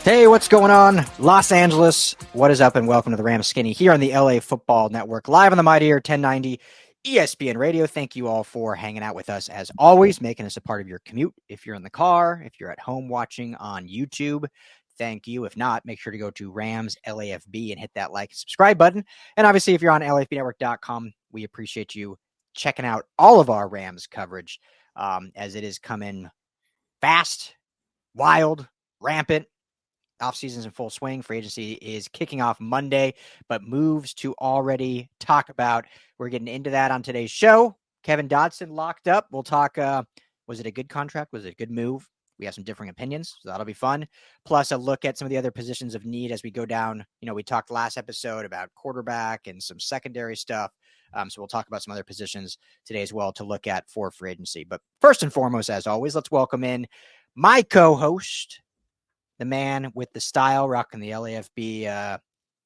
Hey, what's going on? Los Angeles, what is up, and welcome to the Rams Skinny here on the LA Football Network, live on the Mightier 1090 ESPN Radio. Thank you all for hanging out with us, as always, making us a part of your commute. If you're in the car, if you're at home watching on YouTube, thank you. If not, make sure to go to Rams LAFB and hit that like and subscribe button. And obviously, if you're on LAFBnetwork.com, we appreciate you checking out all of our Rams coverage, as it is coming fast, wild, rampant. Offseason's in full swing. Free agency is kicking off Monday, but moves to already talk about. We're getting into that on today's show. Kevin Dotson locked up. We'll talk. Was it a good contract? Was it a good move? We have some differing opinions, so that'll be fun. Plus, a look at some of the other positions of need as we go down. You know, we talked last episode about quarterback and some secondary stuff. So we'll talk about some other positions today as well to look at for free agency. But first and foremost, as always, let's welcome in my co-host, the man with the style, rocking the LAFB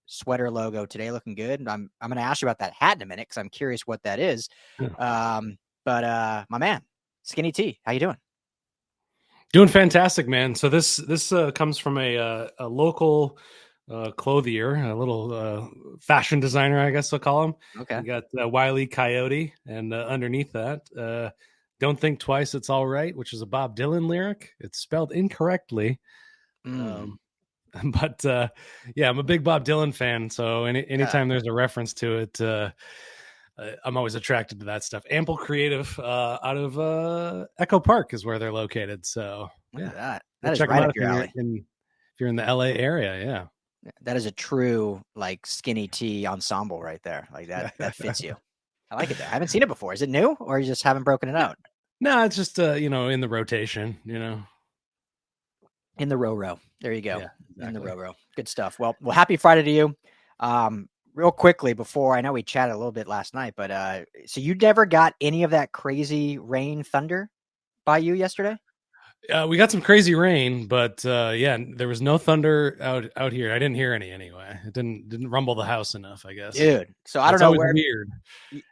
sweater logo today, looking good. I'm going to ask you about that hat in a minute because I'm curious what that is. But my man, Skinny T, how you doing? Doing fantastic, man. So this comes from a local clothier, a little fashion designer, I guess we'll call him. Okay. We got Wile E. Coyote, and underneath that, "Don't Think Twice, It's All Right," which is a Bob Dylan lyric. It's spelled incorrectly. But yeah, I'm a big Bob Dylan fan, so anytime there's a reference to it, I'm always attracted to that stuff. Ample Creative out of Echo Park is where they're located. So yeah, that is check right them out up your alley. if you're in the LA area. Yeah, that is a true like Skinny T ensemble right there. Like that fits you. I like it there. I haven't seen it before. Is it new, or you just haven't broken it out? No, it's just in the rotation. In the row. There you go. Yeah, exactly. In the row. Good stuff. Well, happy Friday to you. Real quickly before, I know we chatted a little bit last night, but so you never got any of that crazy rain thunder by you yesterday? We got some crazy rain, but yeah, there was no thunder out here. I didn't hear any anyway. It didn't rumble the house enough, I guess. Dude, so I don't know where. Weird.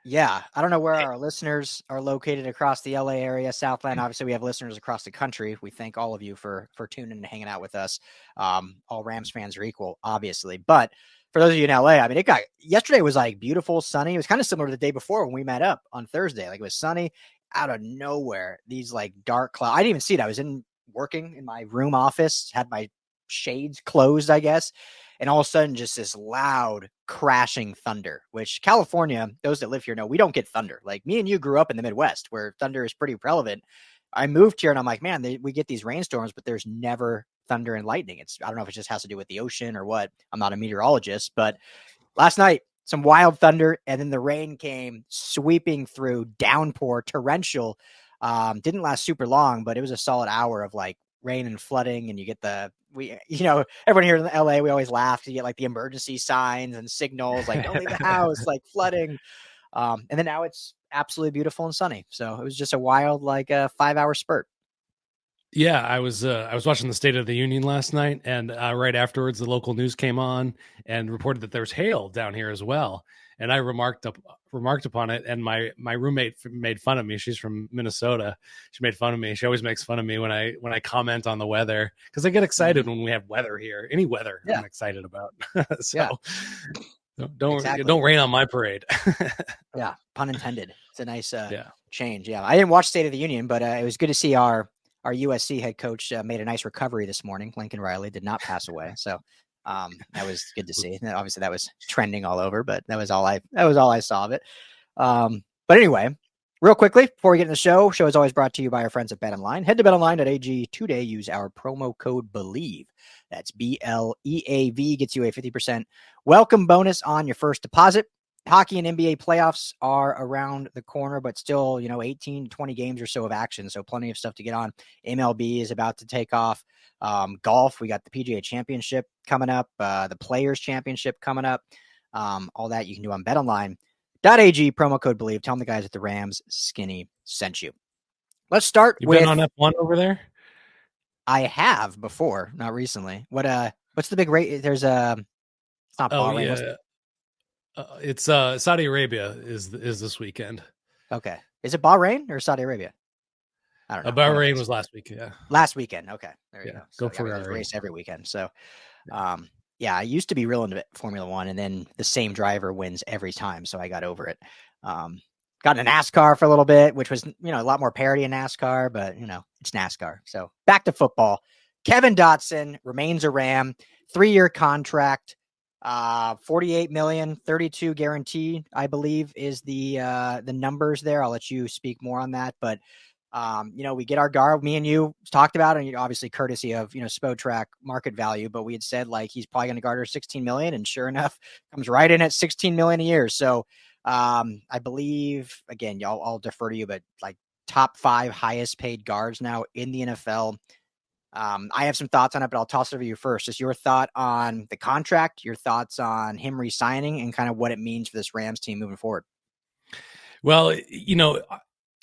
Yeah, I don't know where our listeners are located across the LA area, Southland. Obviously, we have listeners across the country. We thank all of you for tuning and hanging out with us. All Rams fans are equal, obviously, but for those of you in LA, I mean, yesterday was like beautiful, sunny. It was kind of similar to the day before when we met up on Thursday. Like it was sunny out of nowhere. These like dark clouds. I didn't even see it. I was working in my room office, had my shades closed, I guess. And all of a sudden, just this loud crashing thunder, which California, those that live here know, we don't get thunder. Like me and you grew up in the Midwest where thunder is pretty prevalent. I moved here and I'm like, man, we get these rainstorms, but there's never thunder and lightning. I don't know if it just has to do with the ocean or what. I'm not a meteorologist, but last night, some wild thunder, and then the rain came sweeping through, downpour, torrential. Didn't last super long, but it was a solid hour of like rain and flooding, and you get everyone here in LA, we always laugh. You get like the emergency signs and signals, like don't leave the house, like flooding. And then now it's absolutely beautiful and sunny. So it was just a wild, like a 5-hour spurt. Yeah, I was watching the State of the Union last night, and right afterwards, the local news came on and reported that there's hail down here as well. And I remarked upon it, and my roommate made fun of me. She's from Minnesota. She made fun of me. She always makes fun of me when I comment on the weather, because I get excited when we have weather here. Any weather, I'm excited about. So don't rain on my parade. Yeah, pun intended. It's a nice change. Yeah, I didn't watch State of the Union, but it was good to see our USC head coach made a nice recovery this morning. Lincoln Riley did not pass away, so that was good to see. And obviously, that was trending all over, but that was all I saw of it. But anyway, real quickly before we get in the show is always brought to you by our friends at BetOnline. Head to BetOnline.ag today. Use our promo code BELIEVE. That's BLEAV. Gets you a 50% welcome bonus on your first deposit. Hockey and NBA playoffs are around the corner, but still, 18 to 20 games or so of action. So plenty of stuff to get on. MLB is about to take off. Golf, we got the PGA Championship coming up, the Players Championship coming up. All that you can do on BetOnline.ag, promo code BELIEVE. Tell them the guys at the Rams Skinny sent you. Let's start with. You've been on F1 over there? I have before, not recently. What's the big rate? There's a. It's not Bahrain. It's Saudi Arabia is this weekend. Okay. Is it Bahrain or Saudi Arabia? I don't know. One of Bahrain those. was last week. Yeah. Last weekend. Okay. There you Yeah. go. So Go yeah, there's a Ferrari. race every weekend. So, Yeah. yeah, I used to be real into Formula One, and then the same driver wins every time. So I got over it. Got in a NASCAR for a little bit, which was, a lot more parity in NASCAR, but, it's NASCAR. So back to football. Kevin Dotson remains a Ram, 3-year contract, 48 million, 32 guaranteed, I believe is the numbers there. I'll let you speak more on that, but we get our guard. Me and you talked about it, and obviously courtesy of Spotrac market value, but we had said like he's probably going to garner 16 million, and sure enough, comes right in at 16 million a year. So I believe again, I'll defer to you, but like top 5 highest paid guards now in the NFL. I have some thoughts on it, but I'll toss it over to you first. Just your thought on the contract, your thoughts on him re-signing, and kind of what it means for this Rams team moving forward. Well,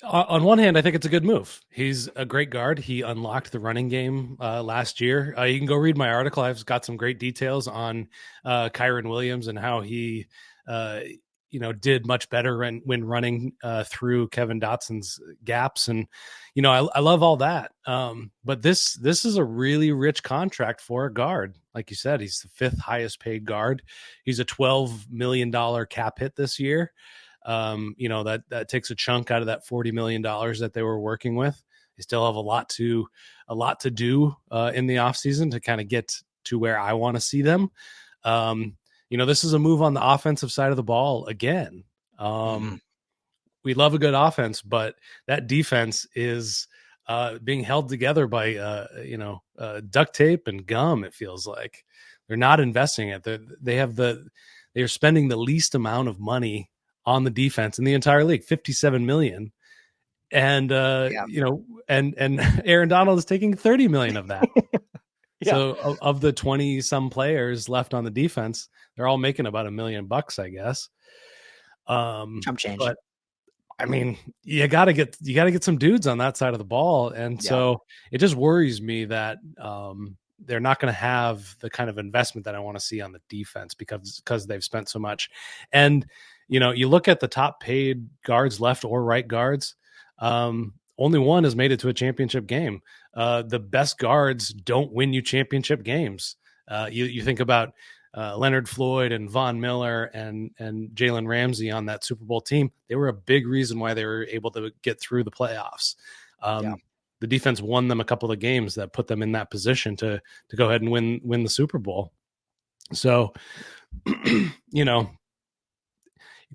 on one hand, I think it's a good move. He's a great guard. He unlocked the running game last year. You can go read my article. I've got some great details on Kyron Williams and how he, did much better when running through Kevin Dotson's gaps. And, I love all that. But this is a really rich contract for a guard. Like you said, he's the 5th highest paid guard. He's a $12 million cap hit this year. That takes a chunk out of that $40 million that they were working with. They still have a lot to do in the offseason to kind of get to where I want to see them. This is a move on the offensive side of the ball again. We love a good offense, but that defense is being held together by duct tape and gum. It feels like they're not investing it. They're spending the least amount of money on the defense in the entire league, 57 million. And, and Aaron Donald is taking 30 million of that. Yeah. So of the 20 some players left on the defense, they're all making about $1 million, I guess. Chump change. But I mean, you got to get some dudes on that side of the ball. And so it just worries me that, they're not going to have the kind of investment that I want to see on the defense because they've spent so much. And, you look at the top paid guards, left or right guards. Only one has made it to a championship game. The best guards don't win you championship games. You think about Leonard Floyd and Von Miller and Jalen Ramsey on that Super Bowl team. They were a big reason why they were able to get through the playoffs. The defense won them a couple of games that put them in that position to go ahead and win the Super Bowl. So,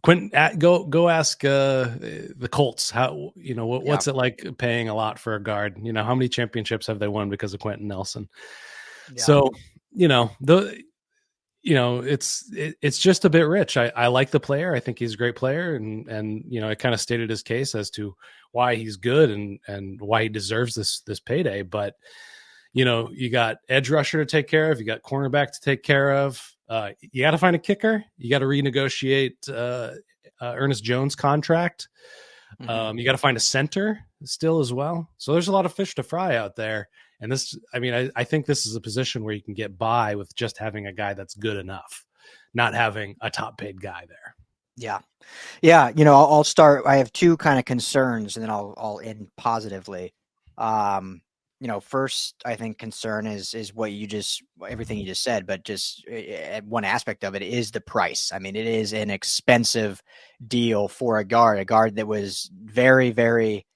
Quentin, go ask the Colts how what's it like paying a lot for a guard? How many championships have they won because of Quentin Nelson? Yeah. So it's just a bit rich. I like the player. I think he's a great player, and it kind of stated his case as to why he's good and why he deserves this payday. But you got edge rusher to take care of, you got cornerback to take care of. You got to find a kicker. You got to renegotiate Ernest Jones' contract. You got to find a center still as well. So there's a lot of fish to fry out there. And I think this is a position where you can get by with just having a guy that's good enough, not having a top paid guy there. Yeah. Yeah. I'll start. I have 2 kind of concerns, and then I'll end positively. First, I think concern is what everything you just said, but just one aspect of it is the price. I mean, it is an expensive deal for a guard that was very, very,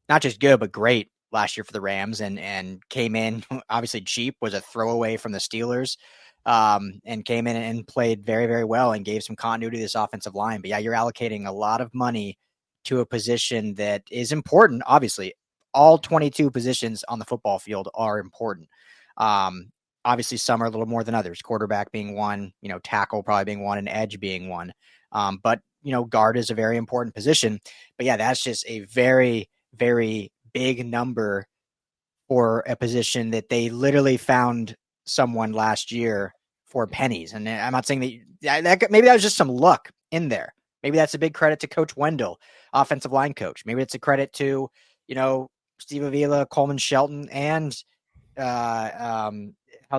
not just good, but great last year for the Rams and came in obviously cheap, was a throwaway from the Steelers, and came in and played very, very well and gave some continuity to this offensive line. But yeah, you're allocating a lot of money to a position that is important. Obviously, all 22 positions on the football field are important. Obviously, some are a little more than others, quarterback being one, tackle probably being one, and edge being one. But guard is a very important position. But yeah, that's just a very, very big number for a position that they literally found someone last year for pennies. And I'm not saying that maybe that was just some luck in there. Maybe that's a big credit to Coach Wendell, offensive line coach. Maybe it's a credit to, Steve Avila, Coleman Shelton, and how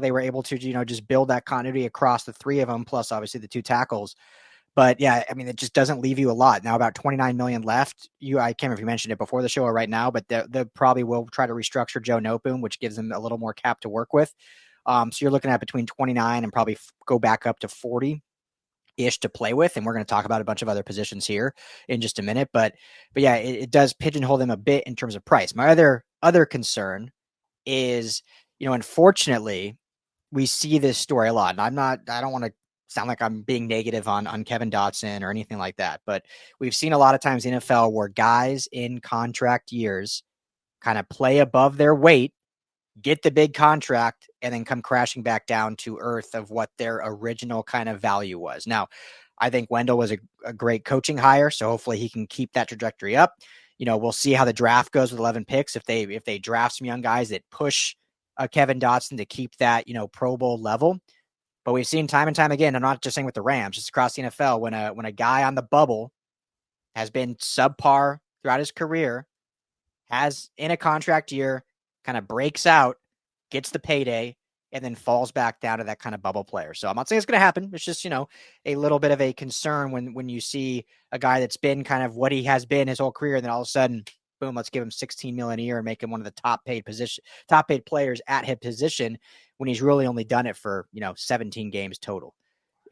they were able to, just build that continuity across the 3 of them, plus obviously the 2 tackles. But yeah, I mean, it just doesn't leave you a lot. Now about 29 million left. I can't remember if you mentioned it before the show or right now, but they probably will try to restructure Joe Noteboom, which gives them a little more cap to work with. So you're looking at between 29 and probably go back up to 40 ish to play with. And we're going to talk about a bunch of other positions here in just a minute. But yeah, it does pigeonhole them a bit in terms of price. My other concern is, unfortunately, we see this story a lot. And I don't want to sound like I'm being negative on Kevin Dotson or anything like that, but we've seen a lot of times in NFL where guys in contract years kind of play above their weight, get the big contract, and then come crashing back down to earth of what their original kind of value was. Now, I think Wendell was a great coaching hire, so hopefully he can keep that trajectory up. We'll see how the draft goes with 11 picks. If they draft some young guys that push Kevin Dotson to keep that, Pro Bowl level. But we've seen time and time again, I'm not just saying with the Rams, just across the NFL, when a guy on the bubble has been subpar throughout his career, has in a contract year, kind of breaks out, gets the payday, and then falls back down to that kind of bubble player. So I'm not saying it's going to happen. It's just, a little bit of a concern when you see a guy that's been kind of what he has been his whole career, and then all of a sudden, boom, let's give him 16 million a year and make him one of the top paid players at his position when he's really only done it for, 17 games total,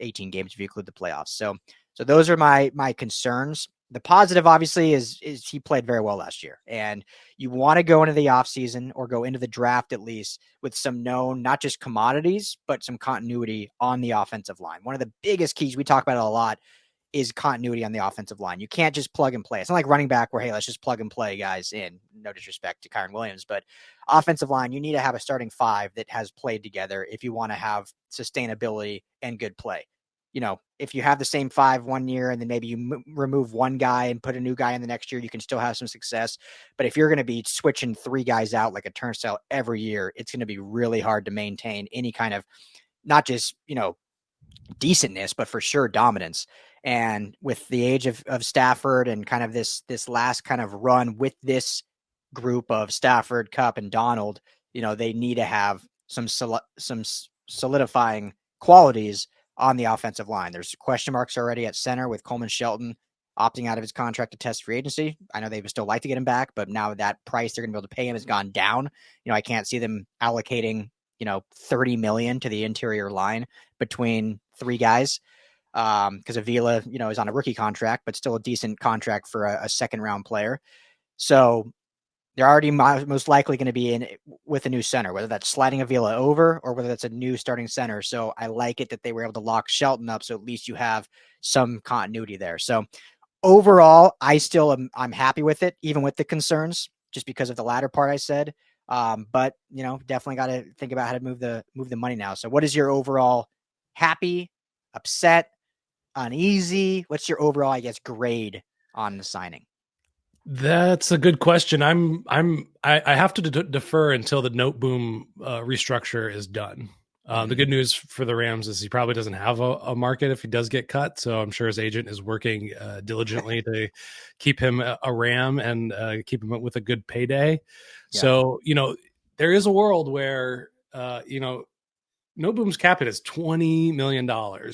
18 games if you include the playoffs. So those are my concerns. The positive, obviously, is he played very well last year. And you want to go into the offseason or go into the draft at least with some known, not just commodities, but some continuity on the offensive line. One of the biggest keys, we talk about it a lot, is continuity on the offensive line. You can't just plug and play. It's not like running back where, hey, let's just plug and play guys in. No disrespect to Kyron Williams, but offensive line, you need to have a starting five that has played together if you want to have sustainability and good play. If you have the same five 1 year and then maybe you remove one guy and put a new guy in the next year, you can still have some success. But if you're going to be switching three guys out like a turnstile every year, it's going to be really hard to maintain any kind of, not just, decentness, but for sure dominance. And with the age of Stafford and kind of this last kind of run with this group of Stafford, Kupp, and Donald, they need to have some solidifying qualities on the offensive line. There's question marks already at center with Coleman Shelton opting out of his contract to test free agency. I know they would still like to get him back, but now that price they're going to be able to pay him has gone down. I can't see them allocating, 30 million to the interior line between three guys. Because Avila, is on a rookie contract, but still a decent contract for a second round player. So they're already most likely going to be in with a new center, whether that's sliding Avila over or whether that's a new starting center. So I like it that they were able to lock Shelton up. So at least you have some continuity there. So overall, I'm happy with it, even with the concerns, just because of the latter part I said. But definitely got to think about how to move the money now. So what is your overall happy, upset, uneasy? What's your overall, I guess, grade on the signing? That's a good question. I have to defer until the Noteboom restructure is done. The good news for the Rams is he probably doesn't have a market if he does get cut. So I'm sure his agent is working diligently to keep him a Ram and keep him with a good payday. Yeah. So, there is a world where, Noteboom's cap hit is $20 million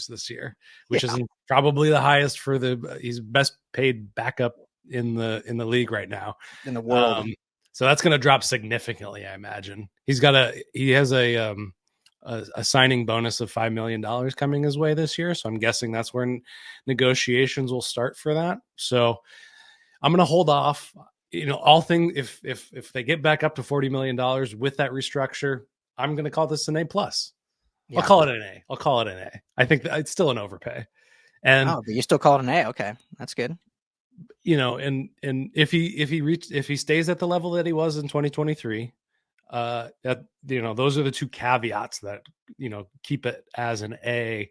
this year, which is probably the highest for he's best paid backup in the league right now in the world. So that's going to drop significantly, I imagine. He has a signing bonus of $5 million coming his way this year. So I'm guessing that's where negotiations will start for that. So I'm going to hold off, all things. If they get back up to $40 million with that restructure, I'm going to call this an A+. Yeah. I'll call it an A. I think it's still an overpay. And but you still call it an A. Okay. That's good. And if he stays at the level that he was in 2023, those are the two caveats that, keep it as an A.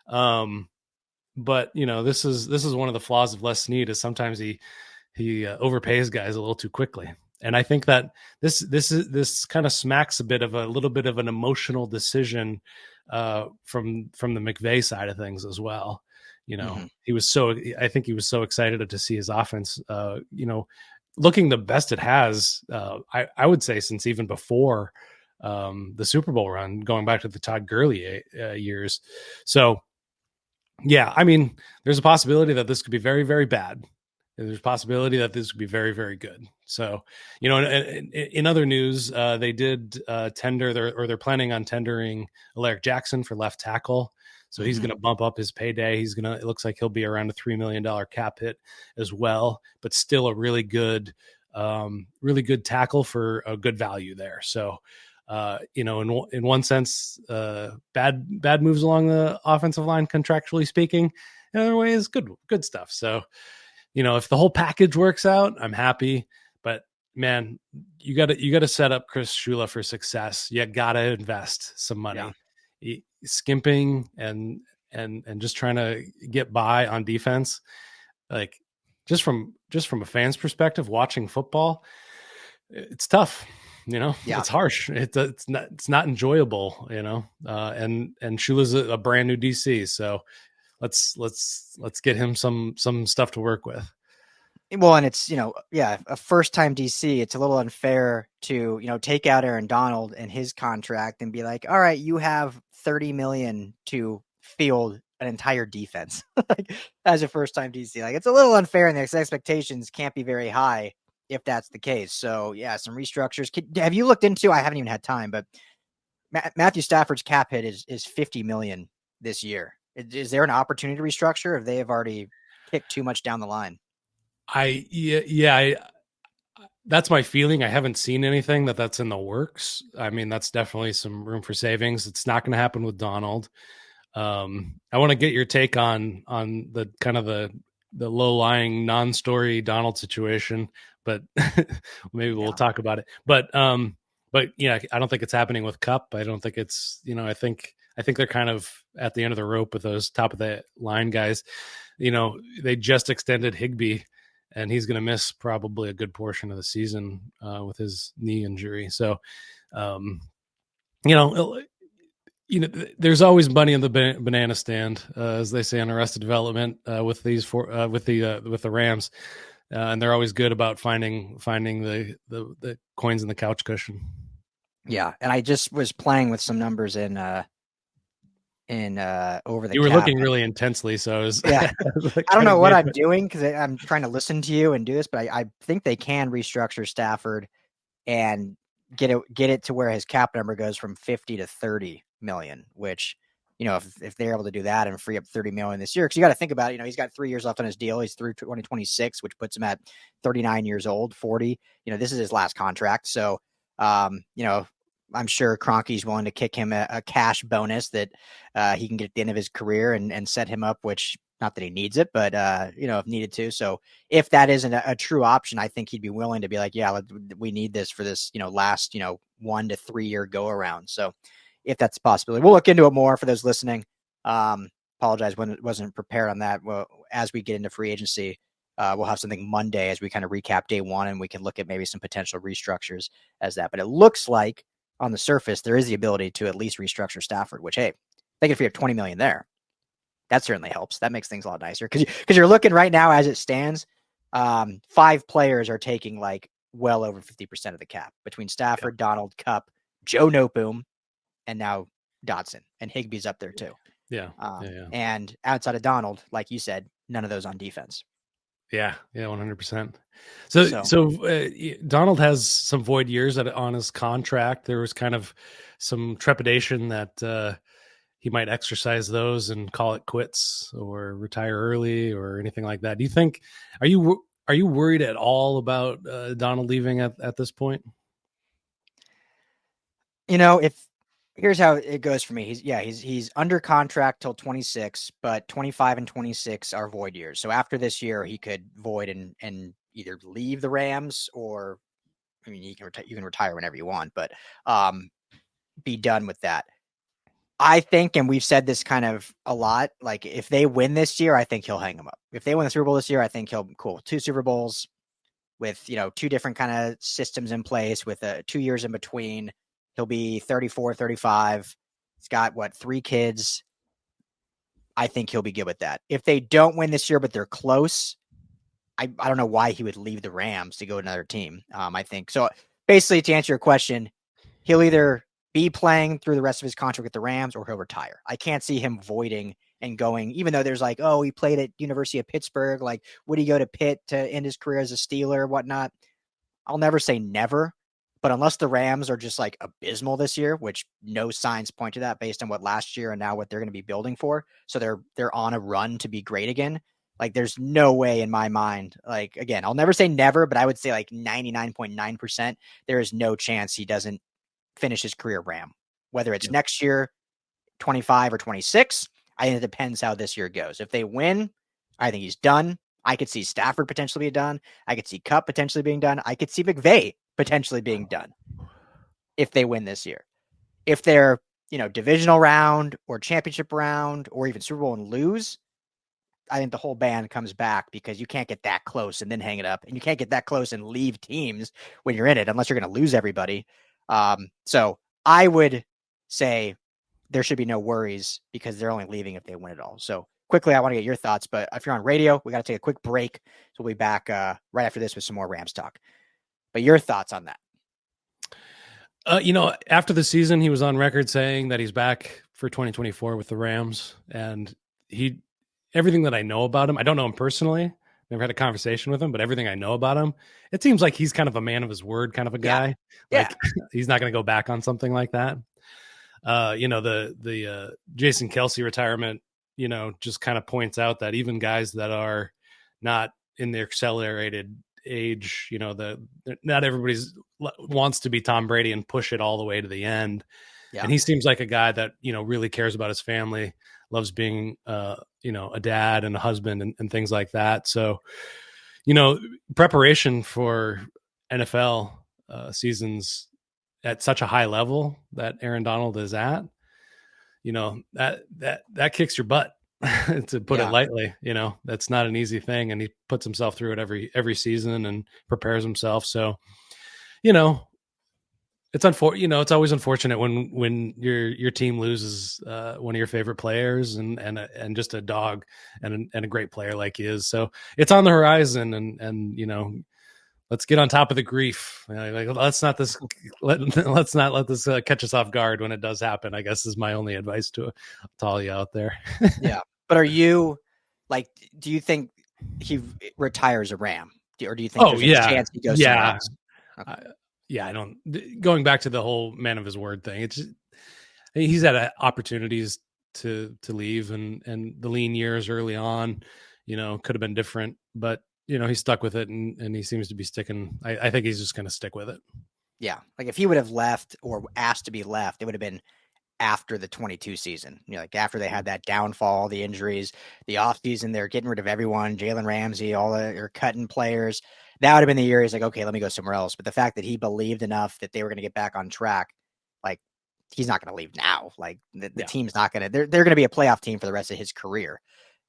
But this is one of the flaws of Les Snead is sometimes he overpays guys a little too quickly. And I think that this kind of smacks a little bit of an emotional decision from the McVay side of things as well. I think he was so excited to see his offense, looking the best it has. I would say since even before the Super Bowl run, going back to the Todd Gurley years. So Yeah, I mean, there's a possibility that this could be very, very bad. There's a possibility that this could be very, very good. So, in other news, they did tender or they're planning on tendering Alaric Jackson for left tackle. So he's going to bump up his payday. It looks like he'll be around a $3 million cap hit as well, but still a really good tackle for a good value there. So, in one sense, bad moves along the offensive line, contractually speaking. In other ways, good stuff. So, if the whole package works out, I'm happy. But man, you gotta set up Chris Shula for success. You gotta invest some money. Yeah. Skimping and just trying to get by on defense, like just from a fan's perspective, watching football, it's tough. It's harsh. It's not enjoyable. And Shula's a brand new DC, so let's get him some stuff to work with. Well, and it's, a first time DC, it's a little unfair to, take out Aaron Donald and his contract and be like, all right, you have 30 million to field an entire defense like as a first time DC. Like it's a little unfair and the expectations can't be very high if that's the case. So yeah, some restructures. Have you looked into, I haven't even had time, but Matthew Stafford's cap hit is 50 million this year. Is there an opportunity to restructure if they have already kicked too much down the line? That's my feeling. I haven't seen anything that's in the works. I mean, that's definitely some room for savings. It's not going to happen with Donald. I want to get your take on the kind of the low lying non-story Donald situation, but maybe we'll talk about it. But yeah, I don't think it's happening with Cup. I don't think it's, I think they're kind of at the end of the rope with those top of the line guys. They just extended Higbee, and he's going to miss probably a good portion of the season with his knee injury. So, there's always money in the banana stand, as they say on Arrested Development, with the Rams, and they're always good about finding the coins in the couch cushion. Yeah, and I just was playing with some numbers in over the. You were looking really intensely, so I was. Yeah, I don't know what I'm doing because I'm trying to listen to you and do this, but I think they can restructure Stafford and get it to where his cap number goes from 50 to 30 million, which, if they're able to do that and free up 30 million this year, because you got to think about it, he's got 3 years left on his deal. He's through 2026, which puts him at 39 years old, 40. This is his last contract. So, I'm sure Kroenke's willing to kick him a cash bonus that he can get at the end of his career and set him up, which not that he needs it, but if needed to. So if that isn't a true option, I think he'd be willing to be like, yeah, we need this for this, last, 1 to 3 year go around. So if that's a possibility, we'll look into it more for those listening. Apologize when it wasn't prepared on that. Well, as we get into free agency, we'll have something Monday as we kind of recap day one, and we can look at maybe some potential restructures as that. But it looks like on the surface, there is the ability to at least restructure Stafford, which, hey, they could free up 20 million there. That certainly helps. That makes things a lot nicer because you're looking right now as it stands. 5 players are taking like well over 50% of the cap between Stafford, Donald, Cup, Joe Noteboom, and now Dotson, and Higbee's up there too. Yeah. And outside of Donald, like you said, none of those on defense. Yeah, 100%. So Donald has some void years on his contract. There was kind of some trepidation that he might exercise those and call it quits or retire early or anything like that. Do you think? Are you worried at all about Donald leaving at this point? Here's how it goes for me. He's under contract till 26, but 25 and 26 are void years. So after this year, he could void and either leave the Rams or, I mean, you can retire whenever you want, but be done with that. I think, and we've said this kind of a lot, like if they win this year, I think he'll hang them up. If they win the Super Bowl this year, I think he'll cool 2 Super Bowls with 2 different kind of systems in place with 2 years in between. He'll be 34, 35. He's got 3 kids. I think he'll be good with that. If they don't win this year, but they're close, I don't know why he would leave the Rams to go to another team. I think so. Basically, to answer your question, he'll either be playing through the rest of his contract with the Rams or he'll retire. I can't see him voiding and going, even though there's like, oh, he played at University of Pittsburgh, like would he go to Pitt to end his career as a Steeler, whatnot? I'll never say never, but unless the Rams are just like abysmal this year, which no signs point to that based on what last year and now what they're going to be building for, so they're on a run to be great again. Like there's no way in my mind. Like again, I'll never say never, but I would say like 99.9% there is no chance he doesn't finish his career Ram. Whether it's next year, 25 or 26, I think it depends how this year goes. If they win, I think he's done. I could see Stafford potentially being done. I could see Cup potentially being done. I could see McVay potentially being done if they win this year. If they're, divisional round or championship round or even Super Bowl and lose, I think the whole band comes back because you can't get that close and then hang it up. And you can't get that close and leave teams when you're in it unless you're going to lose everybody. So I would say there should be no worries because they're only leaving if they win it all. So quickly, I want to get your thoughts, but if you're on radio, we got to take a quick break. So we'll be back right after this with some more Rams talk. But your thoughts on that? After the season, he was on record saying that he's back for 2024 with the Rams, and everything that I know about him, I don't know him personally, never had a conversation with him, but everything I know about him, it seems like he's kind of a man of his word kind of a guy. Yeah. Like he's not going to go back on something like that. The Jason Kelce retirement, just kind of points out that even guys that are not in their accelerated age, not everybody's wants to be Tom Brady and push it all the way to the end. Yeah. And he seems like a guy that, really cares about his family, loves being, a dad and a husband and things like that. So, preparation for NFL seasons at such a high level that Aaron Donald is at, that kicks your butt to put it lightly. That's not an easy thing. And he puts himself through it every season and prepares himself. So, it's it's always unfortunate when your team loses one of your favorite players and just a dog and a great player like he is. So it's on the horizon and let's get on top of the grief. Let's not let this catch us off guard when it does happen, I guess is my only advice to all you out there. Yeah. But are you do you think he retires a Ram? Or do you think there's a chance he goes somewhere else? Okay. I don't. Going back to the whole man of his word thing, he's had opportunities to leave, and the lean years early on, could have been different, but he's stuck with it, and he seems to be sticking. I think he's just going to stick with it. Yeah, like if he would have left or asked to be left, it would have been after the 22 season. Like after they had that downfall, the injuries, the offseason, they're getting rid of everyone, Jalen Ramsey, they're cutting players. That would have been the year he's like, okay, let me go somewhere else. But the fact that he believed enough that they were going to get back on track, like he's not going to leave now. Like the team's not going to, they're going to be a playoff team for the rest of his career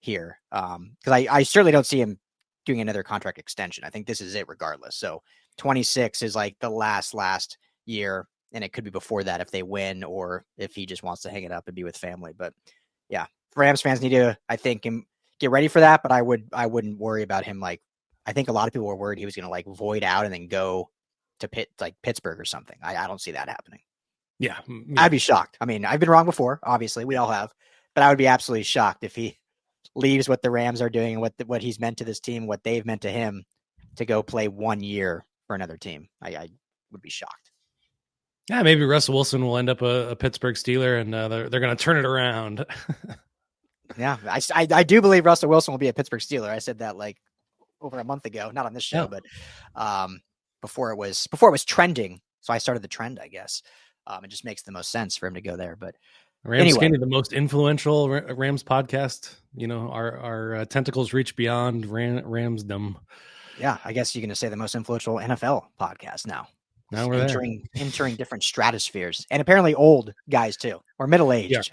here. Because I certainly don't see him doing another contract extension. I think this is it regardless. So 26 is like the last year. And it could be before that if they win or if he just wants to hang it up and be with family. But yeah, Rams fans need to, I think, get ready for that. But I wouldn't worry about him. Like, I think a lot of people were worried he was going to like void out and then go to Pittsburgh or something. I don't see that happening. Yeah. I'd be shocked. I mean, I've been wrong before. Obviously, we all have. But I would be absolutely shocked if he leaves what the Rams are doing and what he's meant to this team, what they've meant to him, to go play 1 year for another team. I would be shocked. Yeah, maybe Russell Wilson will end up a Pittsburgh Steeler, and they're going to turn it around. Yeah, I do believe Russell Wilson will be a Pittsburgh Steeler. I said that like over a month ago, not on this show, but before it was trending. So I started the trend, I guess. It just makes the most sense for him to go there. But Rams Skinny, the most influential Rams podcast. Our tentacles reach beyond Ramsdom. Yeah, I guess you're going to say the most influential NFL podcast now. Now we're entering different stratospheres, and apparently old guys too, or middle-aged.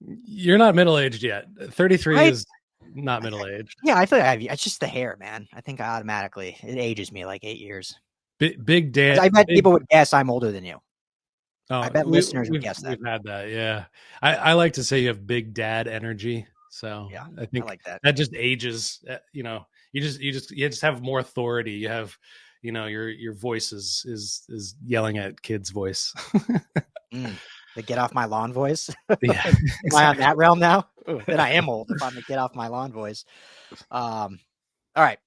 Yeah. You're not middle-aged yet. 33 right? Is not middle-aged. Yeah, I feel like it's just the hair, man. I think automatically it ages me like 8 years. Big dad. I bet people would guess I'm older than you. Oh, I bet listeners would guess that. We've had that, yeah. I like to say you have big dad energy. So yeah, I think like that. That just ages. You just have more authority. You have. Your voice is yelling at kids' voice. The get off my lawn voice. Yeah, Am I on exactly. that realm now? Ooh, then I am old if I'm the get off my lawn voice. All right.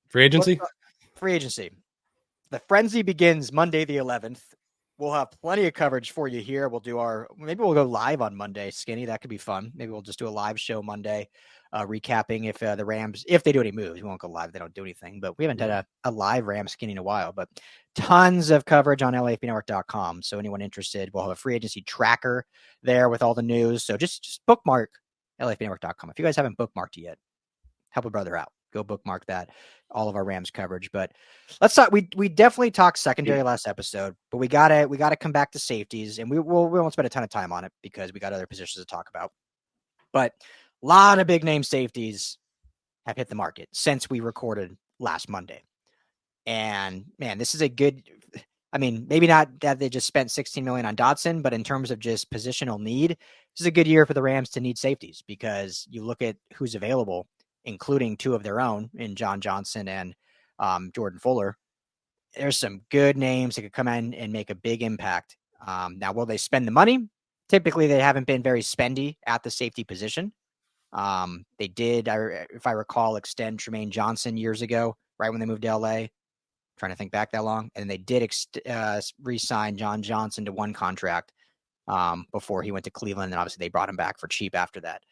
Free Let's agency. talk free agency. The frenzy begins Monday the 11th. We'll have plenty of coverage for you here. Maybe we'll go live on Monday, Skinny. That could be fun. Maybe we'll just do a live show Monday, recapping if the Rams, if they do any moves. We won't go live. They don't do anything, but we haven't done a live Rams Skinny in a while, but tons of coverage on LAFBnetwork.com. So anyone interested, we'll have a free agency tracker there with all the news. So just bookmark LAFBnetwork.com. If you guys haven't bookmarked it yet, help a brother out. Go bookmark that, all of our Rams coverage. But let's talk. We definitely talked secondary last episode, but we gotta come back to safeties, and we won't spend a ton of time on it because we got other positions to talk about. But a lot of big name safeties have hit the market since we recorded last Monday. And man, this is a good. I mean, maybe not that they just spent $16 million on Dotson, but in terms of just positional need, this is a good year for the Rams to need safeties because you look at who's available, including two of their own in John Johnson and Jordan Fuller. There's some good names that could come in and make a big impact. Now, will they spend the money? Typically, they haven't been very spendy at the safety position. They did, if I recall, extend Tremaine Johnson years ago, right when they moved to LA. Trying to think back that long. And they did re-sign John Johnson to one contract before he went to Cleveland. And obviously they brought him back for cheap after that.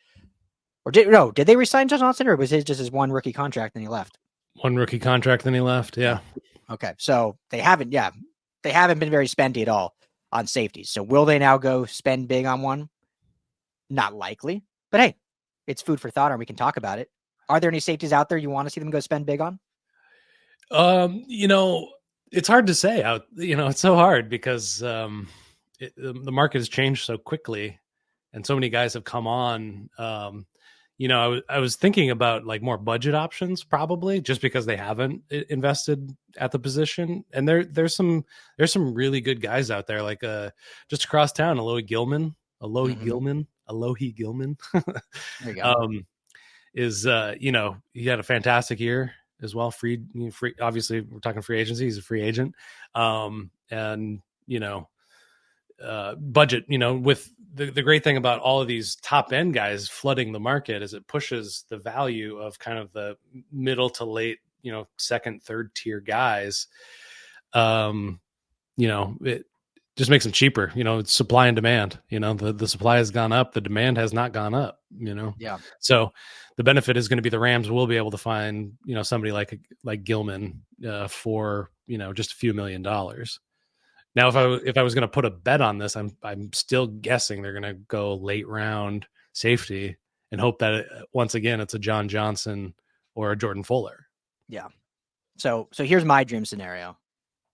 Or did they re-sign John Johnson, or was his just his one rookie contract and he left? One rookie contract, then he left. Yeah. Okay. So they haven't been very spendy at all on safeties. So will they now go spend big on one? Not likely. But hey, it's food for thought and we can talk about it. Are there any safeties out there you want to see them go spend big on? It's hard to say. It's so hard because the market has changed so quickly, and so many guys have come on. I was thinking about like more budget options, probably just because they haven't invested at the position. And there's some really good guys out there, like just across town, Alohi Gilman. There you go. He had a fantastic year as well. Free, obviously we're talking free agency. He's a free agent. And budget, with the great thing about all of these top end guys flooding the market is it pushes the value of kind of the middle to late, second, third tier guys. It just makes them cheaper. It's supply and demand. The supply has gone up, the demand has not gone up. Yeah. So the benefit is going to be the Rams will be able to find somebody like Gilman for just a few $1 million. Now, if I was going to put a bet on this, I'm still guessing they're going to go late round safety and hope that once again it's a John Johnson or a Jordan Fuller. Yeah. So here's my dream scenario: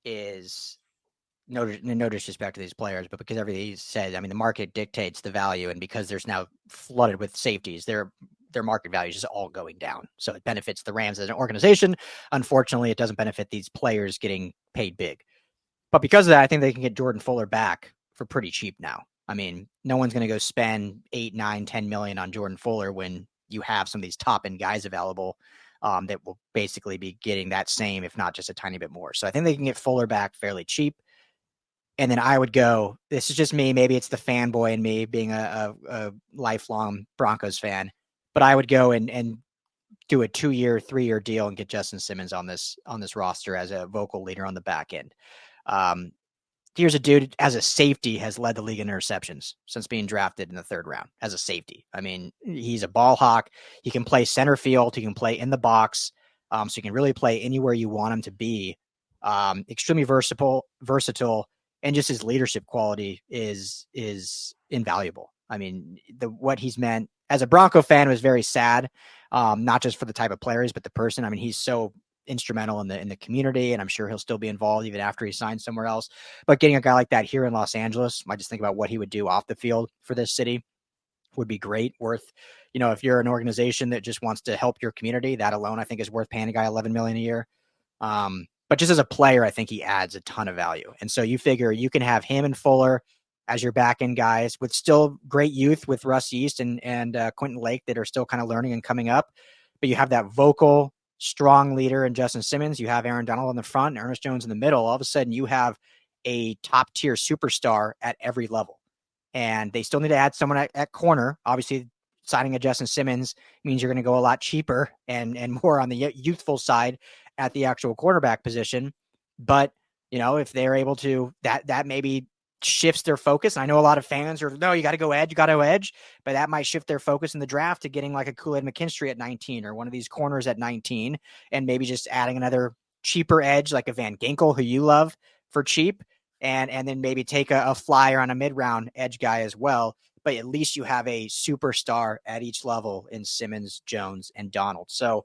is no disrespect to these players, but because everything he said, I mean, the market dictates the value, and because there's now flooded with safeties, their market value is just all going down. So it benefits the Rams as an organization. Unfortunately, it doesn't benefit these players getting paid big. But because of that, I think they can get Jordan Fuller back for pretty cheap now. I mean, no one's going to go spend 8, 9, 10 million on Jordan Fuller when you have some of these top end guys available that will basically be getting that same, if not just a tiny bit more. So I think they can get Fuller back fairly cheap. And then I would go, this is just me. Maybe it's the fanboy in me being a lifelong Broncos fan, but I would go and do a 2-year, 3-year deal and get Justin Simmons on this roster as a vocal leader on the back end. Here's a dude as a safety has led the league in interceptions since being drafted in the 3rd round as a safety. I mean, he's a ball hawk. He can play center field. He can play in the box. So he can really play anywhere you want him to be. Extremely versatile, and just his leadership quality is invaluable. I mean, what he's meant as a Bronco fan was very sad, not just for the type of players, but the person. I mean, he's so instrumental in the community, and I'm sure he'll still be involved even after he signs somewhere else. But getting a guy like that here in Los Angeles, I just think about what he would do off the field for this city would be great. Worth, if you're an organization that just wants to help your community, that alone I think is worth paying a guy $11 million a year. But just as a player, I think he adds a ton of value. And so you figure you can have him and Fuller as your back end guys with still great youth with Russ Yeast and Quentin Lake that are still kind of learning and coming up. But you have that vocal, strong leader in Justin Simmons. You have Aaron Donald in the front and Ernest Jones in the middle. All of a sudden you have a top tier superstar at every level. and they still need to add someone at corner. Obviously, signing a Justin Simmons means you're going to go a lot cheaper and more on the youthful side at the actual quarterback position. But if they're able to, that maybe shifts their focus. I know a lot of fans are, no, you got to go edge, but that might shift their focus in the draft to getting like a Kool-Aid McKinstry at 19 or one of these corners at 19, and maybe just adding another cheaper edge like a Van Ginkel, who you love, for cheap, and then maybe take a flyer on a mid-round edge guy as well. But at least you have a superstar at each level in Simmons, Jones, and Donald. So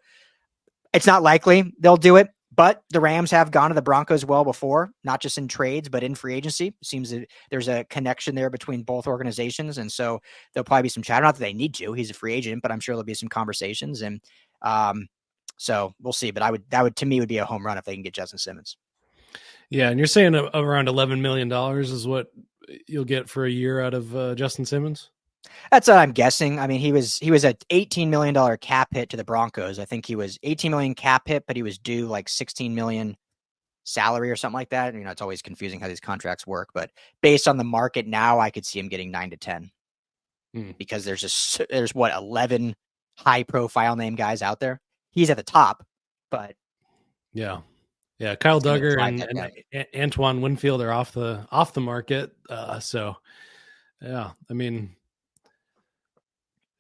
it's not likely they'll do it, but the Rams have gone to the Broncos well before, not just in trades, but in free agency. It seems that there's a connection there between both organizations. And so there'll probably be some chatter. Not that they need to, he's a free agent, but I'm sure there'll be some conversations. And so we'll see. But that would to me would be a home run if they can get Justin Simmons. Yeah. And you're saying around $11 million is what you'll get for a year out of Justin Simmons? That's what I'm guessing. I mean, he was an $18 million cap hit to the Broncos. I think he was 18 million cap hit, but he was due like 16 million salary or something like that. It's always confusing how these contracts work, but based on the market now, I could see him getting 9 to 10 because there's what 11 high profile name guys out there. He's at the top, but yeah. Kyle Duggar and Antoine Winfield are off the market. So yeah, I mean,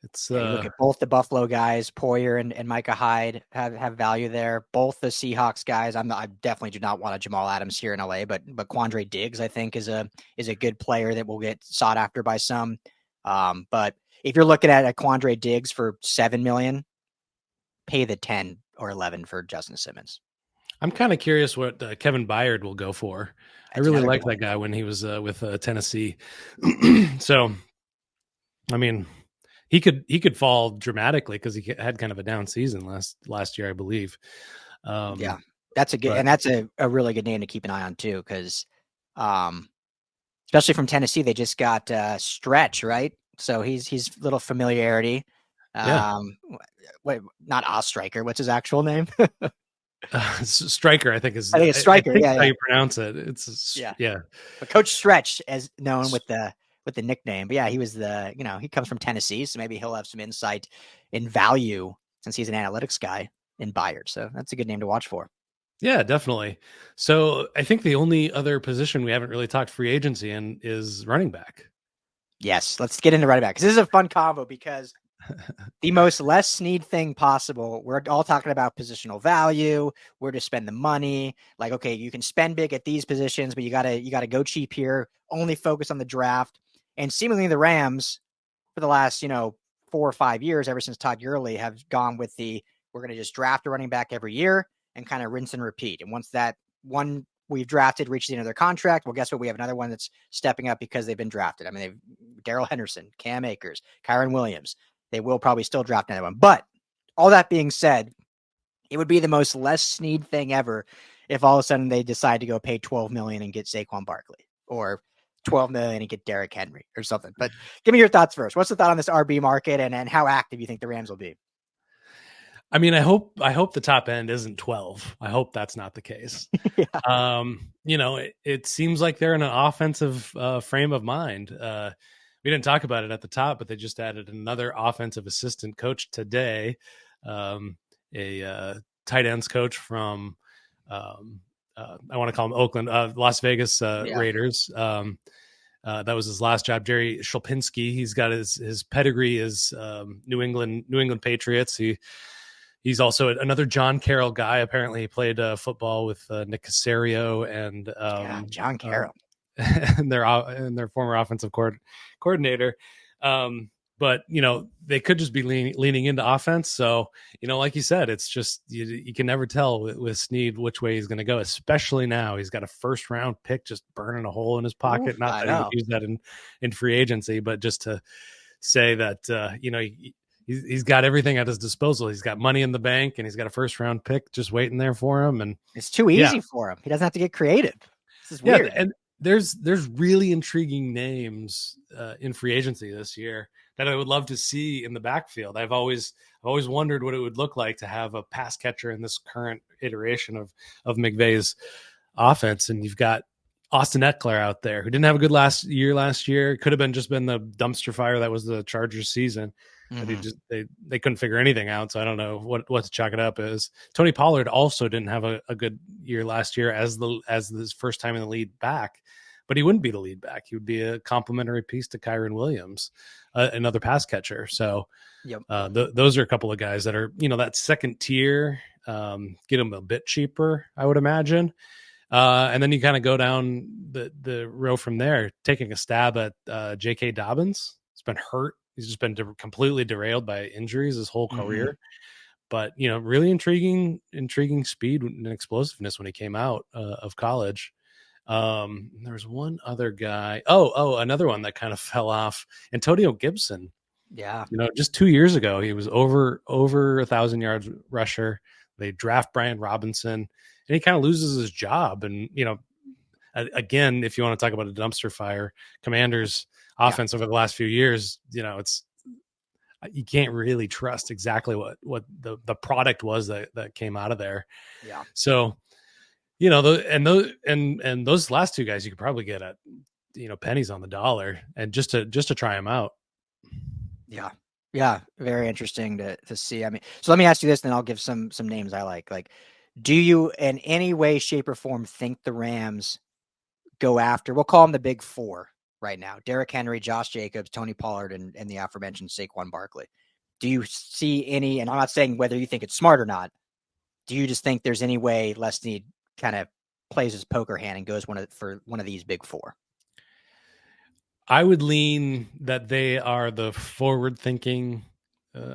it's you look at both the Buffalo guys, Poyer and Micah Hyde have value there. Both the Seahawks guys. I definitely do not want a Jamal Adams here in LA, but Quandre Diggs I think is a good player that will get sought after by some. But if you're looking at a Quandre Diggs for $7 million, pay the 10 or 11 for Justin Simmons. I'm kind of curious what Kevin Byard will go for. I really liked that guy when he was with Tennessee. So, I mean, he could fall dramatically because he had kind of a down season last year, I believe. Yeah, that's a really good name to keep an eye on too, because especially from Tennessee, they just got Stretch, right? So he's little familiarity. Wait, not Ostriker. What's his actual name? Striker, I think is. I think it's Striker. I think how you pronounce it. It's yeah. But Coach Stretch, as known with the nickname, but yeah, he was he comes from Tennessee, so maybe he'll have some insight in value since he's an analytics guy in Byard. So that's a good name to watch for. Yeah, definitely. So I think the only other position we haven't really talked free agency in is running back. Yes, let's get into running back because this is a fun combo because the most Les Snead thing possible. We're all talking about positional value, where to spend the money. Like, okay, you can spend big at these positions, but you gotta go cheap here. Only focus on the draft. And seemingly the Rams, for the last 4 or 5 years, ever since Todd Gurley, have gone with we're going to just draft a running back every year and kind of rinse and repeat. And once that one we've drafted reaches the end of their contract, well, guess what? We have another one that's stepping up because they've been drafted. I mean, they've Darrell Henderson, Cam Akers, Kyron Williams. They will probably still draft another one. But all that being said, it would be the most Les Snead thing ever if all of a sudden they decide to go pay $12 million and get Saquon Barkley, or $12 million and get Derrick Henry or something. But give me your thoughts first. What's the thought on this RB market and how active you think the Rams will be? I mean, I hope the top end isn't 12. I hope that's not the case. Yeah. It seems like they're in an offensive frame of mind. We didn't talk about it at the top, but they just added another offensive assistant coach today, a tight ends coach from I want to call him Oakland, Las Vegas Raiders. That was his last job. Jerry Shulpinski. He's got his pedigree is New England Patriots. He's also another John Carroll guy. Apparently, he played football with Nick Caserio and John Carroll, and their former offensive coordinator. But they could just be leaning into offense. So like you said, it's just you can never tell with Snead which way he's going to go. Especially now, he's got a first round pick just burning a hole in his pocket. Not that he would use that in free agency, but just to say that he's got everything at his disposal. He's got money in the bank, and he's got a first round pick just waiting there for him. And it's too easy for him. He doesn't have to get creative. This is weird. And there's really intriguing names in free agency this year that I would love to see in the backfield. I've always wondered what it would look like to have a pass catcher in this current iteration of McVay's offense. And you've got Austin Eckler out there, who didn't have a good last year. Could have been the dumpster fire that was the Chargers season. But Mm-hmm. they couldn't figure anything out. So I don't know what to chalk it up as. Tony Pollard also didn't have a good year last year as his first time in the lead back. But he wouldn't be the lead back. He would be a complementary piece to Kyron Williams, another pass catcher. So Yep. those are a couple of guys that are, that second tier, get them a bit cheaper, I would imagine. And then you kind of go down the row from there, taking a stab at J.K. Dobbins. He's been hurt. He's just been completely derailed by injuries his whole career. Mm-hmm. But, really intriguing speed and explosiveness when he came out of college. There was one other guy. Another one that kind of fell off. Antonio Gibson. Yeah. Just 2 years ago, he was over 1,000 yards rusher. They draft Brian Robinson, and he kind of loses his job. And again, if you want to talk about a dumpster fire, Commanders' offense over the last few years, it's you can't really trust exactly what the product was that came out of there. Yeah. So those last two guys you could probably get at pennies on the dollar, and just to try them out. Yeah. Yeah. Very interesting to see. I mean, so let me ask you this, then I'll give some names I like. Like, do you in any way, shape, or form think the Rams go after, we'll call them the big four right now: Derrick Henry, Josh Jacobs, Tony Pollard, and the aforementioned Saquon Barkley? Do you see any, and I'm not saying whether you think it's smart or not, do you just think there's any way Les Snead kind of plays his poker hand and goes for one of these big four? I would lean that they are the forward-thinking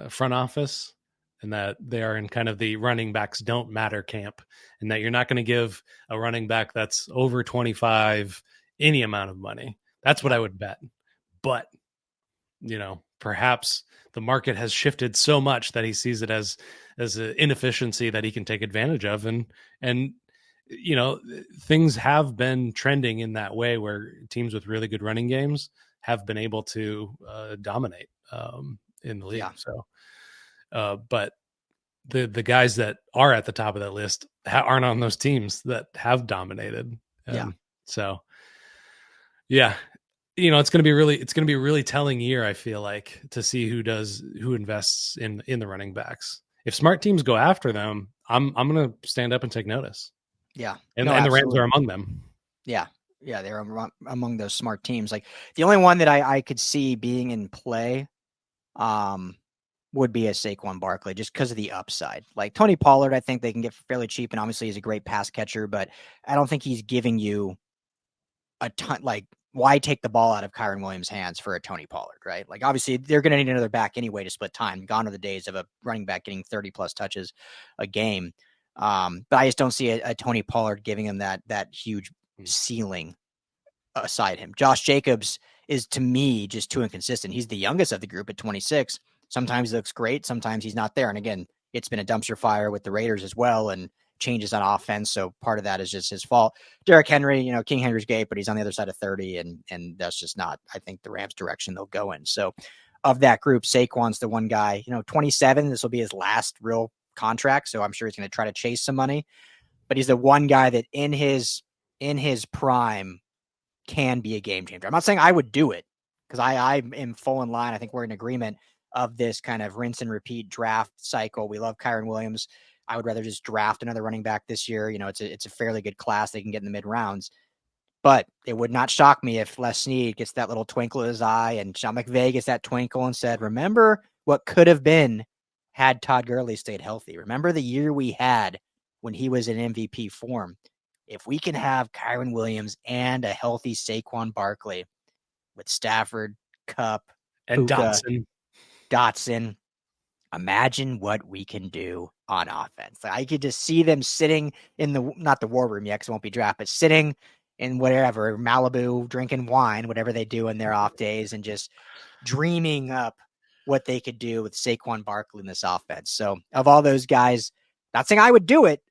front office, and that they are in kind of the running backs don't matter camp, and that you're not going to give a running back that's over 25 any amount of money. That's what I would bet. But, perhaps the market has shifted so much that he sees it as an inefficiency that he can take advantage of. And things have been trending in that way, where teams with really good running games have been able to dominate in the league. Yeah. So, but the guys that are at the top of that list aren't on those teams that have dominated. So, yeah, it's going to be a really telling year, I feel like, to see who invests in the running backs. If smart teams go after them, I'm going to stand up and take notice. Yeah. And the Rams are among them. Yeah. Yeah. They're among those smart teams. Like, the only one that I could see being in play would be a Saquon Barkley, just because of the upside. Like, Tony Pollard, I think they can get fairly cheap, and obviously he's a great pass catcher, but I don't think he's giving you a ton. Like, why take the ball out of Kyron Williams' hands for a Tony Pollard, right? Like, obviously they're going to need another back anyway to split time. Gone are the days of a running back getting 30 plus touches a game. But I just don't see a Tony Pollard giving him that huge ceiling aside him. Josh Jacobs is, to me, just too inconsistent. He's the youngest of the group at 26. Sometimes he looks great, sometimes he's not there. And again, it's been a dumpster fire with the Raiders as well, and changes on offense. So part of that is just his fault. Derrick Henry, King Henry's great, but he's on the other side of 30, and that's just not, I think, the Rams' direction they'll go in. So of that group, Saquon's the one guy, 27. This will be his last real contract, so I'm sure he's going to try to chase some money. But he's the one guy that in his prime can be a game changer. I'm not saying I would do it, because I am full in line. I think we're in agreement of this kind of rinse and repeat draft cycle. We love Kyron Williams. I would rather just draft another running back this year. It's a fairly good class they can get in the mid rounds. But it would not shock me if Les Snead gets that little twinkle in his eye, and Sean McVay gets that twinkle and said, remember what could have been had Todd Gurley stayed healthy. Remember the year we had when he was in MVP form. If we can have Kyron Williams and a healthy Saquon Barkley with Stafford, Kupp, and Puka, Dotson, imagine what we can do on offense. I could just see them sitting in not the war room yet, because it won't be draft, but sitting in whatever, Malibu, drinking wine, whatever they do in their off days, and just dreaming up what they could do with Saquon Barkley in this offense. So of all those guys, not saying I would do it,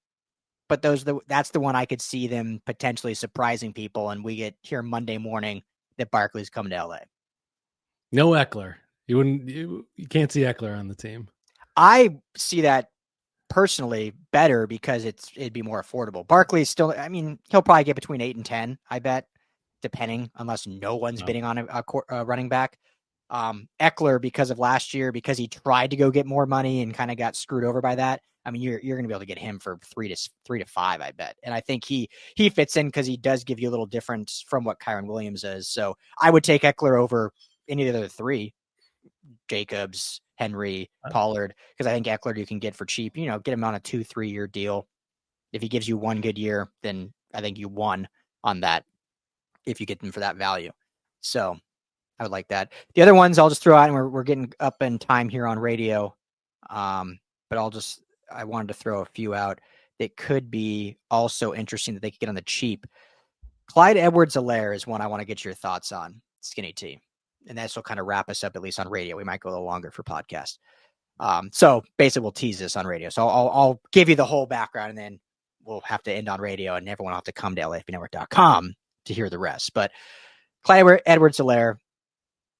but that's the one I could see them potentially surprising people, and we get here Monday morning that Barkley's coming to LA. No Eckler. You can't see Eckler on the team. I see that personally better because it'd be more affordable. Barkley's still, I mean, he'll probably get between 8 and 10, I bet, depending, unless no one's bidding on a running back. Eckler, because of last year, because he tried to go get more money and kind of got screwed over by that. I mean, you're going to be able to get him for 3 to 5, I bet. And I think he fits in because he does give you a little difference from what Kyren Williams is. So I would take Eckler over any of the other three, Jacobs, Henry, Pollard, because I think Eckler you can get for cheap. Get him on a 2-3 year deal. If he gives you one good year, then I think you won on that if you get them for that value. So I would like that. The other ones I'll just throw out, and we're getting up in time here on radio. But I wanted to throw a few out that could be also interesting that they could get on the cheap. Clyde Edwards-Helaire is one I want to get your thoughts on, Skinny T. And this will kind of wrap us up, at least on radio. We might go a little longer for podcast. So basically we'll tease this on radio. So I'll give you the whole background, and then we'll have to end on radio, and everyone will have to come to LAFBnetwork.com to hear the rest. But Clyde Edwards-Helaire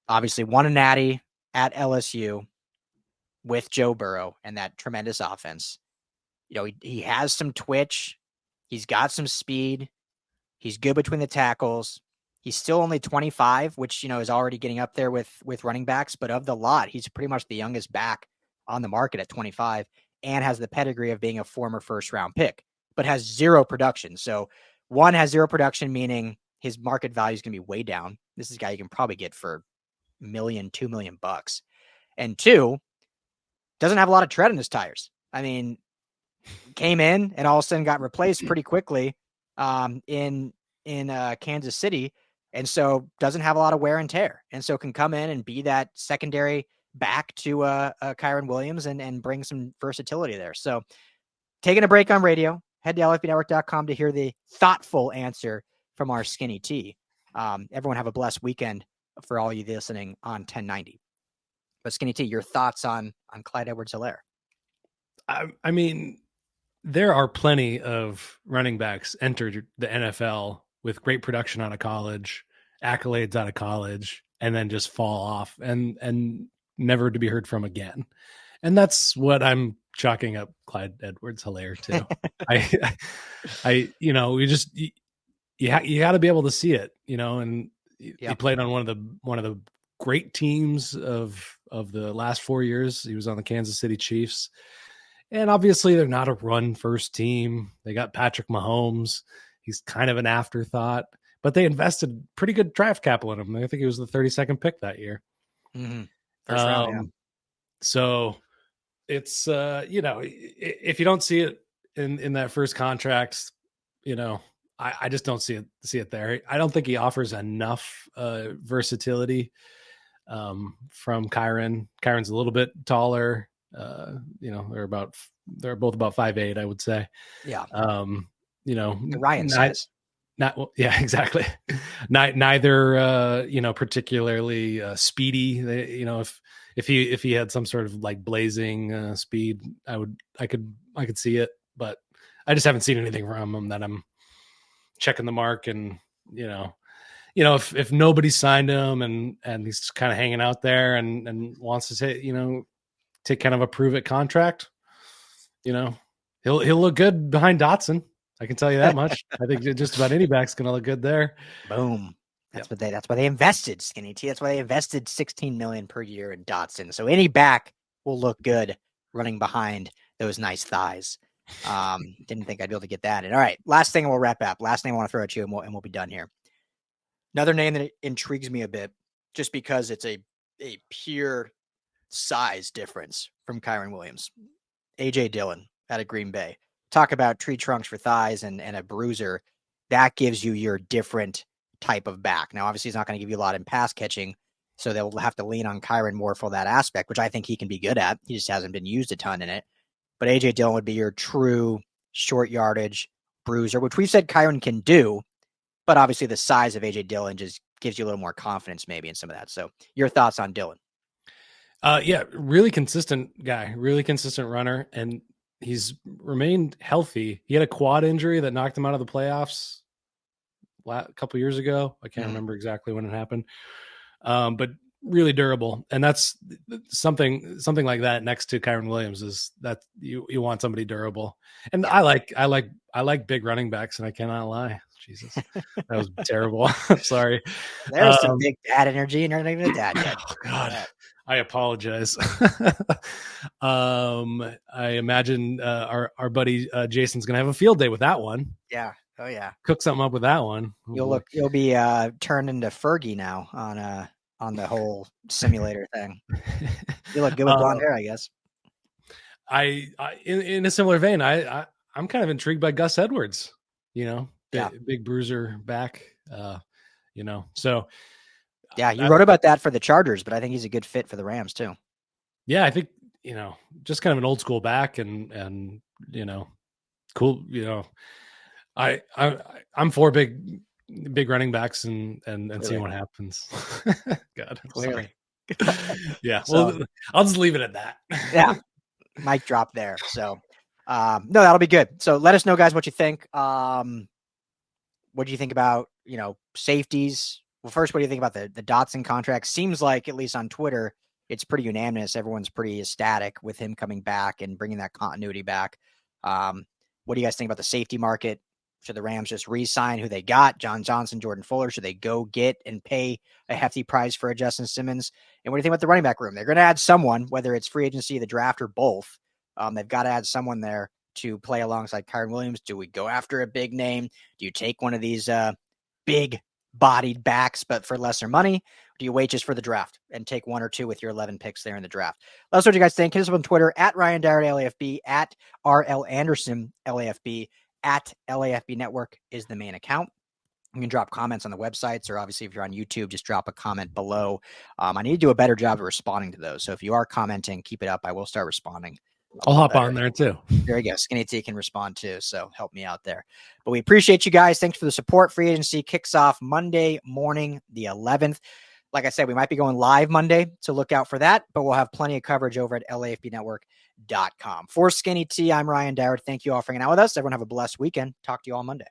obviously won a natty at LSU with Joe Burrow and that tremendous offense. He has some twitch. He's got some speed. He's good between the tackles. He's still only 25, which, is already getting up there with running backs. But of the lot, he's pretty much the youngest back on the market at 25 and has the pedigree of being a former first-round pick, but has zero production. So one, has zero production, meaning his market value is going to be way down. This is a guy you can probably get for $1 million, $2 million. And two, doesn't have a lot of tread in his tires. I mean, came in and all of a sudden got replaced pretty quickly in Kansas City. And so doesn't have a lot of wear and tear. And so can come in and be that secondary back to Kyren Williams and bring some versatility there. So taking a break on radio, head to LFBnetwork.com to hear the thoughtful answer from our Skinny T. Everyone have a blessed weekend for all you listening on 1090. But Skinny T, your thoughts on Clyde Edwards-Helaire? I mean, there are plenty of running backs entered the NFL with great production out of college, accolades out of college, and then just fall off and never to be heard from again. And that's what I'm chalking up Clyde Edwards-Helaire to. You got to be able to see it, and he played on one of the great teams of the last 4 years. He was on the Kansas City Chiefs. And obviously they're not a run first team. They got Patrick Mahomes. He's kind of an afterthought, but they invested pretty good draft capital in him. I think he was the 32nd pick that year. Mm-hmm. First round, yeah. So it's, if you don't see it in that first contract, I just don't see it there. I don't think he offers enough versatility from Kyren. Kyren's a little bit taller. They're both about 5'8", I would say. Yeah. Ryan size. Yeah, exactly. Neither particularly speedy. If he had some sort of like blazing speed, I could see it, but I just haven't seen anything from him that I'm checking the mark. And if nobody signed him and he's kind of hanging out there and wants to take kind of a prove it contract, he'll look good behind Dotson. I can tell you that much. I think just about any back's going to look good there. Boom. That's why they invested, Skinny T. That's why they invested $16 million per year in Dotson. So any back will look good running behind those nice thighs. Didn't think I'd be able to get that in. All right. Last thing, and we'll wrap up. Last thing I want to throw at you, and we'll be done here. Another name that intrigues me a bit, just because it's a pure size difference from Kyren Williams. AJ Dillon out of Green Bay. Talk about tree trunks for thighs and a bruiser. That gives you your different type of back. Now, obviously, he's not going to give you a lot in pass catching, so they'll have to lean on Kyren more for that aspect, which I think he can be good at. He just hasn't been used a ton in it. But AJ Dillon would be your true short yardage bruiser, which we've said Kyren can do, but obviously the size of AJ Dillon just gives you a little more confidence maybe in some of that. So your thoughts on Dillon? Really consistent guy, really consistent runner, and he's remained healthy. He had a quad injury that knocked him out of the playoffs a couple years ago. I can't remember exactly when it happened. But really durable, and that's something like that next to Kyron Williams is that you want somebody durable. And I like big running backs, and I cannot lie. Jesus, that was terrible. I'm sorry. There's some big dad energy, and you're not even a dad yet. Oh, God, I apologize. I imagine our buddy Jason's gonna have a field day with that one. Yeah. Oh yeah. Cook something up with that one. You'll be turned into Fergie now on the whole simulator thing. You look good with blonde hair, I guess. I in a similar vein, I'm kind of intrigued by Gus Edwards. Big bruiser back. So yeah, you wrote about that for the Chargers, but I think he's a good fit for the Rams too. Yeah, I think just kind of an old school back, and cool. I'm for big running backs and seeing what happens. God, I'm sorry. Yeah, well, I'll just leave it at that. Yeah, mic drop there. So, no, that'll be good. So let us know, guys, what you think. What do you think about safeties? Well, first, what do you think about the Dotson contract? Seems like, at least on Twitter, it's pretty unanimous. Everyone's pretty ecstatic with him coming back and bringing that continuity back. What do you guys think about the safety market? Should the Rams just re-sign who they got? John Johnson, Jordan Fuller. Should they go get and pay a hefty price for a Justin Simmons? And what do you think about the running back room? They're going to add someone, whether it's free agency, the draft, or both. They've got to add someone there to play alongside Kyron Williams. Do we go after a big name? Do you take one of these big-bodied backs, but for lesser money? Do you wait just for the draft and take one or two with your 11 picks there in the draft? Let us know what you guys think. Hit us up on Twitter at Ryan Dowd LAFB, at RL Anderson LAFB, at LAFB Network is the main account. You can drop comments on the websites, or obviously if you're on YouTube, just drop a comment below. I need to do a better job of responding to those. So if you are commenting, keep it up. I will start responding. I'll hop on there too. There you go. Skinny T can respond too. So help me out there. But we appreciate you guys. Thanks for the support. Free agency kicks off Monday morning, the 11th. Like I said, we might be going live Monday, so look out for that, but we'll have plenty of coverage over at LAFBnetwork.com. For Skinny T, I'm Ryan Dowd. Thank you all for hanging out with us. Everyone have a blessed weekend. Talk to you all Monday.